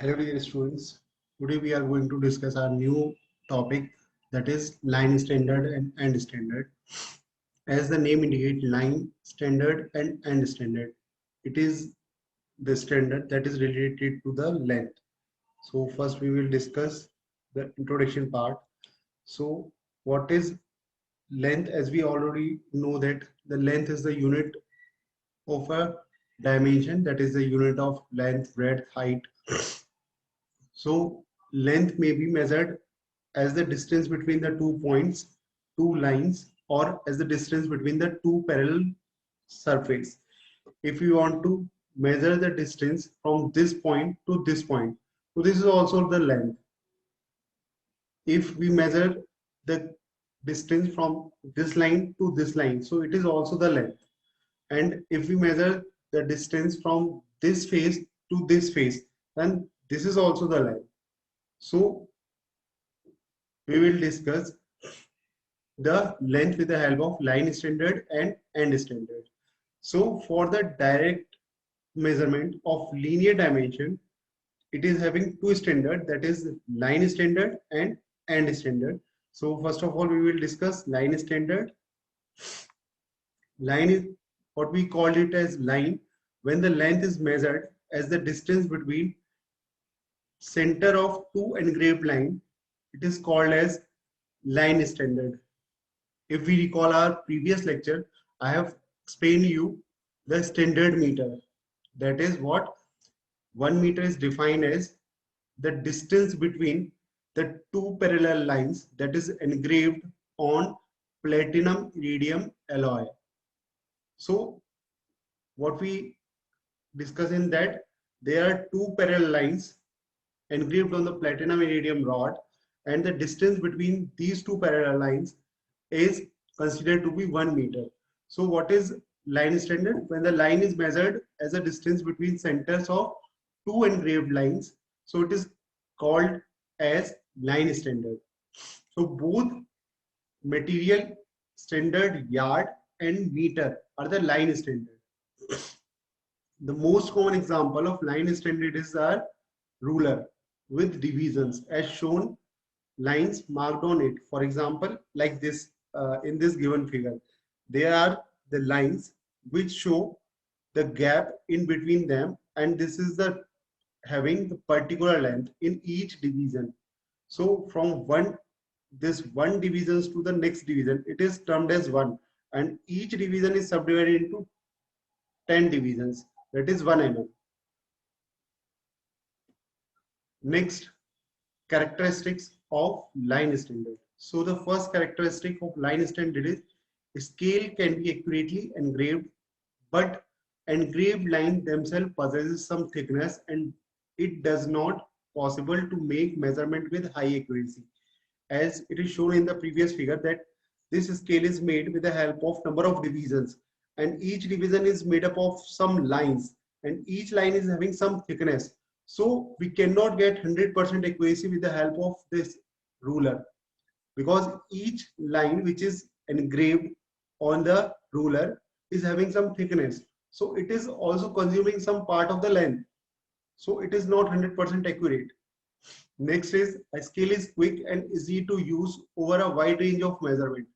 Hello dear students, today we are going to discuss our new topic, that is line standard and end standard. As the name indicates, line standard and end standard. It is the standard that is related to the length. So first we will discuss the introduction part. So what is length? As we already know that the length is the unit of a dimension, that is the unit of length, breadth, height. So length may be measured as the distance between the 2 points, two lines, or as the distance between the two parallel surface. If you want to measure the distance from this point to this point, so this is also the length. If we measure the distance from this line to this line, so it is also the length. And if we measure the distance from this face to this face, then this is also the length. So we will discuss the length with the help of line standard and end standard. So for the direct measurement of linear dimension, it is having two standard, that is line standard and end standard. So first of all, we will discuss line standard. Line is what we call it as line when the length is measured as the distance between center of two engraved line. It is called as line standard. If we recall our previous lecture, I have explained you the standard meter. That is what 1 meter is defined as the distance between the two parallel lines that is engraved on platinum iridium alloy. So what we discuss in that, there are two parallel lines engraved on the platinum iridium rod, and the distance between these two parallel lines is considered to be 1 meter. So what is line standard? When the line is measured as a distance between centers of two engraved lines, so it is called as line standard. So both material standard, yard and meter, are the line standard. The most common example of line standard is our ruler with divisions as shown, lines marked on it. For example, like this, in this given figure, there are the lines which show the gap in between them, and this is the having the particular length in each division. So from one divisions to the next division, it is termed as one, and each division is subdivided into 10 divisions, that is 1 mm. Next, characteristics of line standard. So the first characteristic of line standard is scale can be accurately engraved, but engraved line themselves possesses some thickness and it does not possible to make measurement with high accuracy. As it is shown in the previous figure that this scale is made with the help of number of divisions, and each division is made up of some lines, and each line is having some thickness. So we cannot get 100% accuracy with the help of this ruler, because each line which is engraved on the ruler is having some thickness. So it is also consuming some part of the length. So it is not 100% accurate. Next is a scale is quick and easy to use over a wide range of measurement.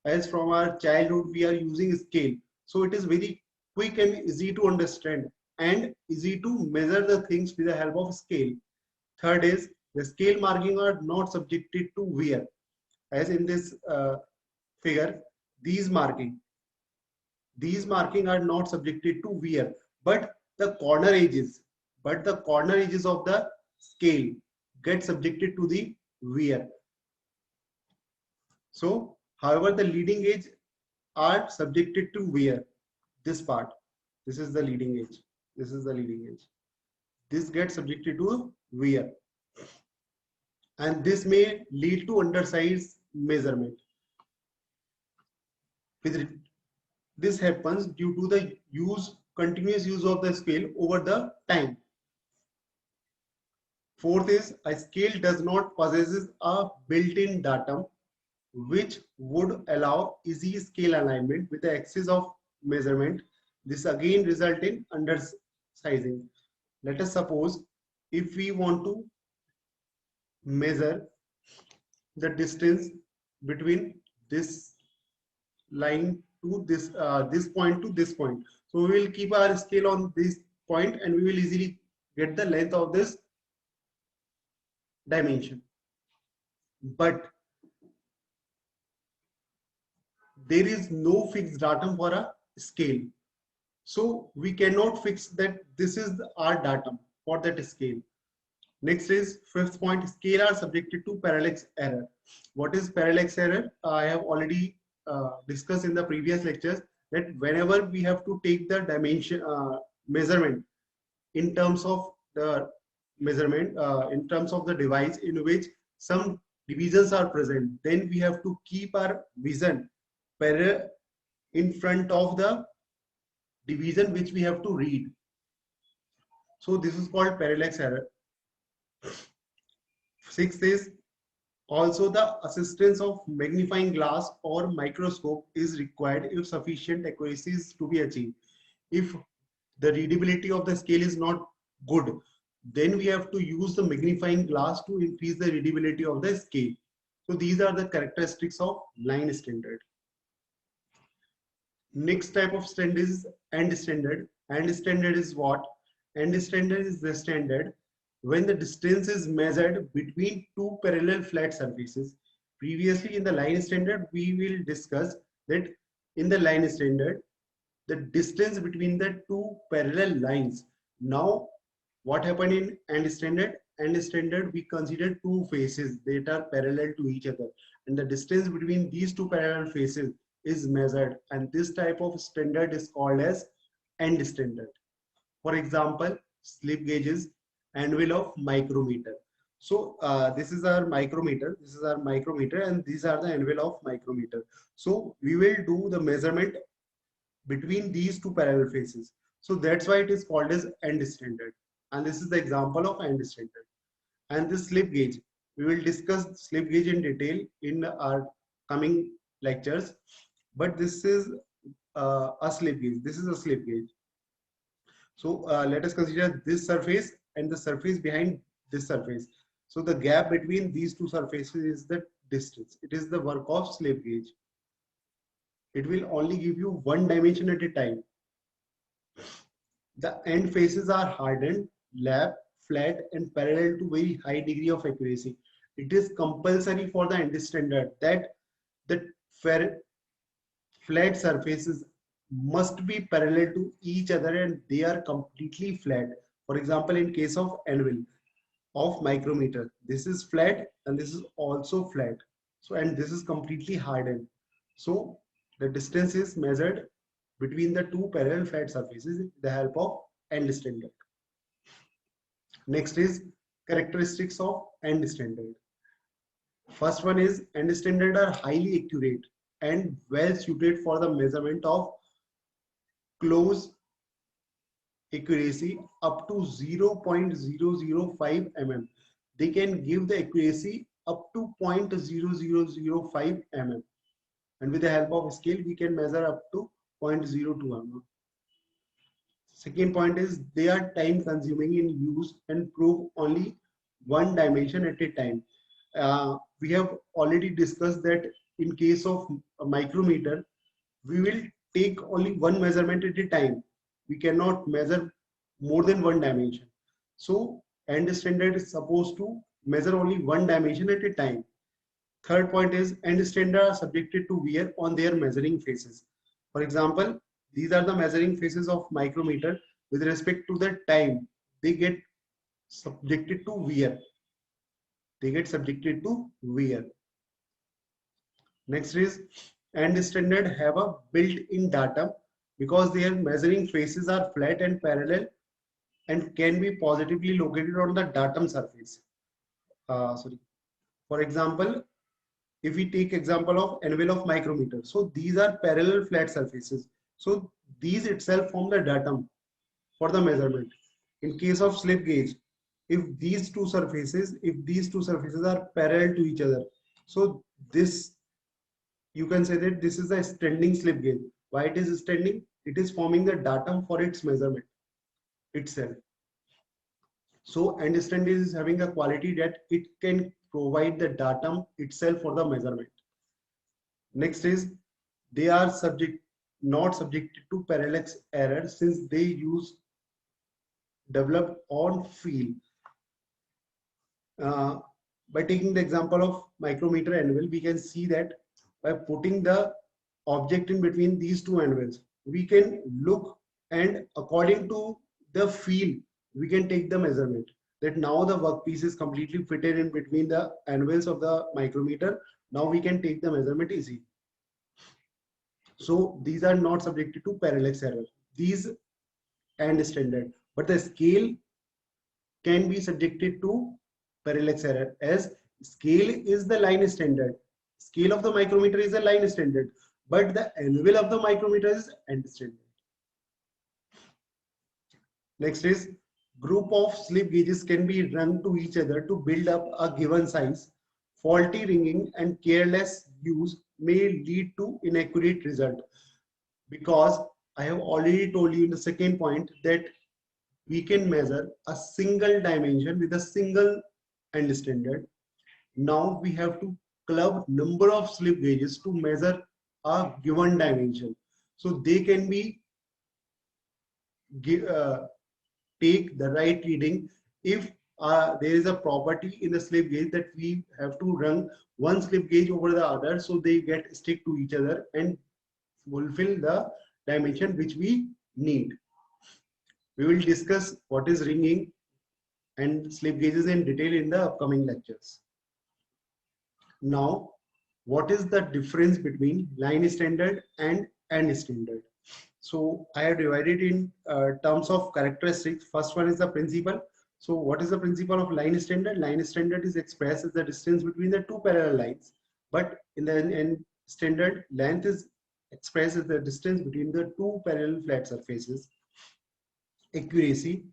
As from our childhood we are using scale, so it is very quick and easy to understand and easy to measure the things with the help of scale. Third is the scale marking are not subjected to wear. As in this figure, these marking are not subjected to wear, but the corner edges of the scale get subjected to the wear. So however, the leading edge are subjected to wear. This part, this is the leading edge, this gets subjected to wear, and this may lead to undersize measurement. This happens due to the continuous use of the scale over the time. Fourth is a scale does not possesses a built-in datum which would allow easy scale alignment with the axis of measurement. This again result in undersizing. Let us suppose if we want to measure the distance between this line to this point to this point, so we will keep our scale on this point and we will easily get the length of this dimension. But there is no fixed datum for a scale, so we cannot fix that this is our datum for that scale. Next is fifth point, scale are subjected to parallax error. What is parallax error? I have already discussed in the previous lectures that whenever we have to take the dimension measurement in terms of the measurement in terms of the device in which some divisions are present, then we have to keep our vision in front of the division which we have to read. So this is called parallax error. Sixth is also the assistance of magnifying glass or microscope is required if sufficient accuracy is to be achieved. If the readability of the scale is not good, then we have to use the magnifying glass to increase the readability of the scale. So these are the characteristics of line standard. Next type of standard is end standard. End standard is what? End standard is the standard when the distance is measured between two parallel flat surfaces. Previously in the line standard, we will discuss that in the line standard, the distance between the two parallel lines. Now, what happened in end standard? End standard, we consider two faces that are parallel to each other, and the distance between these two parallel faces is measured, and this type of standard is called as end standard. For example, slip gauges, anvil of micrometer. So this is our micrometer, and these are the anvil of micrometer. So we will do the measurement between these two parallel faces. So that's why it is called as end standard. And this is the example of end standard. And this slip gauge, we will discuss slip gauge in detail in our coming lectures. But this is a slip gauge. This is a slip gauge. So let us consider this surface and the surface behind this surface. So the gap between these two surfaces is the distance. It is the work of slip gauge. It will only give you one dimension at a time. The end faces are hardened, lap, flat, and parallel to very high degree of accuracy. It is compulsory for the end standard that the flat surfaces must be parallel to each other and they are completely flat. For example, in case of anvil of micrometer, this is flat and this is also flat. So, and this is completely hardened. So the distance is measured between the two parallel flat surfaces with the help of end standard. Next is characteristics of end standard. First one is end standard are highly accurate and well suited for the measurement of close accuracy up to 0.005 mm. They can give the accuracy up to 0.0005 mm. And with the help of scale, we can measure up to 0.02 mm. Second point is they are time consuming in use and prove only one dimension at a time. We have already discussed that in case of a micrometer, we will take only one measurement at a time. We cannot measure more than one dimension. So end standard is supposed to measure only one dimension at a time. Third point is end standard are subjected to wear on their measuring faces. For example, these are the measuring faces of micrometer. With respect to the time, they get subjected to wear. They get subjected to wear. Next is end standard have a built-in datum because their measuring faces are flat and parallel and can be positively located on the datum surface. For example, if we take example of anvil of micrometer, so these are parallel flat surfaces. So these itself form the datum for the measurement. In case of slip gauge, if these two surfaces are parallel to each other, so this, you can say that this is a standing slip gauge. Why it is standing? It is forming the datum for its measurement itself. So end standard is having a quality that it can provide the datum itself for the measurement. Next is they are not subjected to parallax error since they use developed on feel. Uh, by taking the example of micrometer anvil, we can see that by putting the object in between these two anvils, we can look, and according to the feel, we can take the measurement. That now the workpiece is completely fitted in between the anvils of the micrometer. Now we can take the measurement easy. So these are not subjected to parallax error. These and standard, but the scale can be subjected to parallax error, as scale is the line standard. Scale of the micrometer is a line standard, but the anvil of the micrometer is end standard. Next is group of slip gauges can be run to each other to build up a given size. Faulty ringing and careless use may lead to inaccurate result, because I have already told you in the second point that we can measure a single dimension with a single end standard. Now we have to club number of slip gauges to measure a given dimension. So they can be take the right reading if there is a property in the slip gauge that we have to run one slip gauge over the other, so they get stick to each other and fulfill the dimension which we need. We will discuss what is ringing and slip gauges in detail in the upcoming lectures. Now, what is the difference between line standard and end standard? So I have divided in terms of characteristics. First one is the principle. So what is the principle of line standard? Line standard is expressed as the distance between the two parallel lines, but in the end standard, length is expressed as the distance between the two parallel flat surfaces. Accuracy,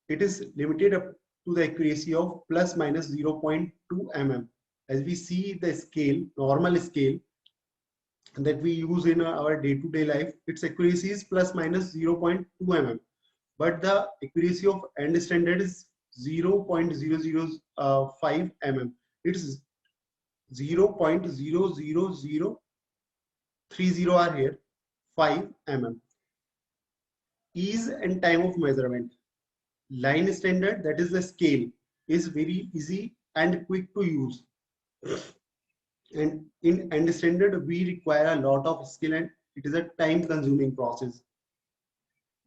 it is limited up to the accuracy of plus minus 0.2 mm. As we see the scale, normal scale that we use in our day-to-day life, its accuracy is plus minus 0.2 mm. But the accuracy of end standard is 0.005 mm. It's 0.00030 are here, 5 mm. Ease and time of measurement. Line standard, that is the scale, is very easy and quick to use. And in end standard, we require a lot of skill and it is a time consuming process.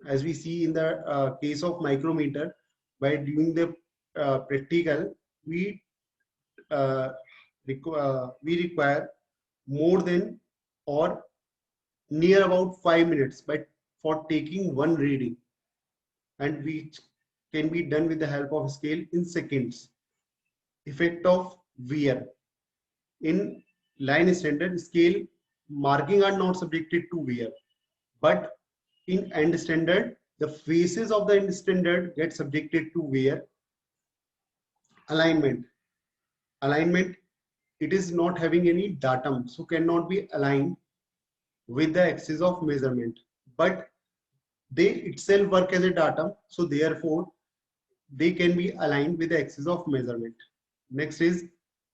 As we see in the case of micrometer, by doing the practical, we require more than or near about 5 minutes for taking one reading, and which can be done with the help of scale in seconds. Effect of wear. In line standard, scale marking are not subjected to wear, but in end standard, the faces of the end standard get subjected to wear. Alignment. Alignment, it is not having any datum, so cannot be aligned with the axis of measurement, but they itself work as a datum, so therefore they can be aligned with the axis of measurement. Next is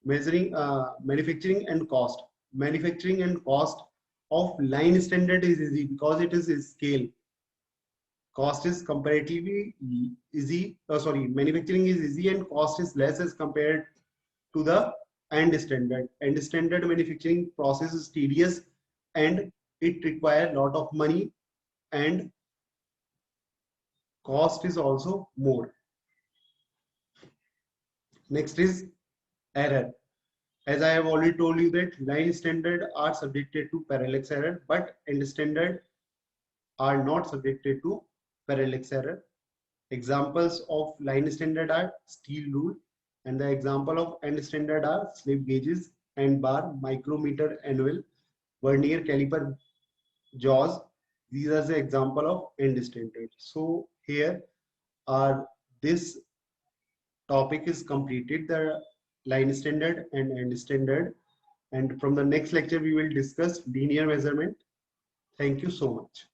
manufacturing and cost. Manufacturing and cost of line standard is easy because it is a scale. Cost is comparatively easy. Manufacturing is easy and cost is less as compared to the end standard. End standard manufacturing process is tedious and it requires a lot of money, and cost is also more. Next is error. As I have already told you that line standard are subjected to parallax error, but end standard are not subjected to parallax error. Examples of line standard are steel rule, and the example of end standard are slip gauges, end bar, micrometer anvil, vernier caliper jaws. These are the example of end standard. So here are this topic is completed, the line standard and end standard, and from the next lecture we will discuss linear measurement. Thank you so much.